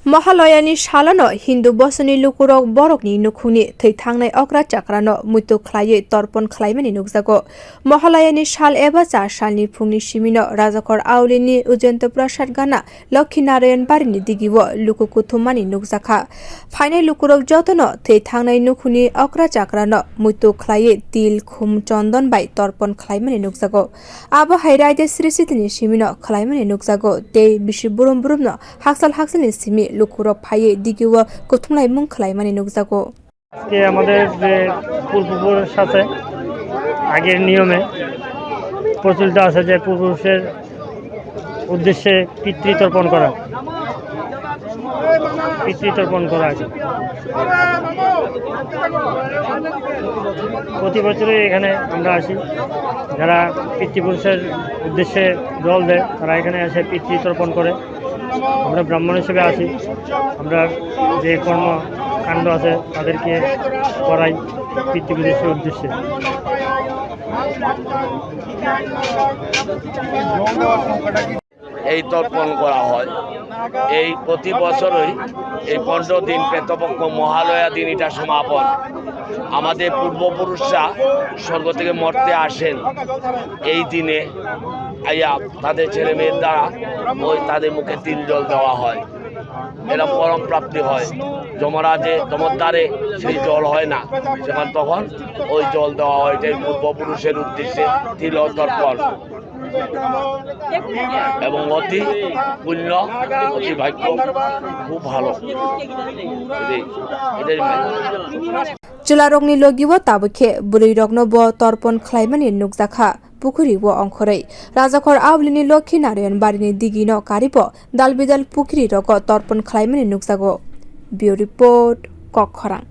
Mahalayani shalano Hindu bosoni lukurok borokni nwkhungni thwi thangnai okra chakrano mwitu khwlai Tarpan khwlaimani nukjago. Mahalayani shal eba 4 salni phungni simino rajakhor agulini ujjayanta prasad gana laxmi-narayan barini dighi loku kwthum mani nukjakha. Phainai lukurok jotono thwi thangnai nwkhungni okra chakrano mwitu khwlai til khum chandan bai Tarpan khwlaimani nukjago. Abo hairaide srisitini simino khwlaimani nukjago tei bisi burum burumno haksalni simi lukurok phaye dighi kwthum khwlaimani nukjago. আজকে আমাদের যে পূর্বপুরুষ আছে আগের নিয়মে প্রচলিত আছে যে পূর্বপুরুষের উদ্দেশ্যে পিতৃতর্পণ করা আছে। প্রতি বছরই এখানে আমরা আসি, যারা পিতৃপুরুষের উদ্দেশ্যে জল দেয় তারা এখানে এসে পিতৃতর্পণ করে। আমরা ব্রাহ্মণ হিসেবে আসি, আমরা যে কর্মকাণ্ড আছে তাদেরকে করাই পিতৃপুরুষের উদ্দেশ্যে। এই তর্পণ করা হয় এই প্রতি বছরই এই 15 দিন পেতপক্ষ মহালয়া দিন এটা সমাপন। আমাদের পূর্বপুরুষরা স্বর্গ থেকে মর্তে আসেন এই দিনে আইয়া তাদের ছেলে মেয়ের দ্বারা তাদের মুখে তিল জল দেওয়া হয়, এরা পরম প্রাপ্তি হয়। জমদ্বারে সেই জল হয় না, সেখানে তখন ওই জল দেওয়া হয়। এটাই পূর্বপুরুষের উদ্দেশ্যে তিল তর্পণ এবং অতি পুণ্য অতি ভাগ্য, খুব ভালো। Jularokni logiwo tabukhe burirokno bo Tarpan khwlaimani nukjakha pukhuri wo ongkhorei rajakhor agulini laxmi-narayan barini dighi no karibo dalbidal pukhuri rogo Tarpan khwlaimani nukjago. Bureau report Kokkhorang.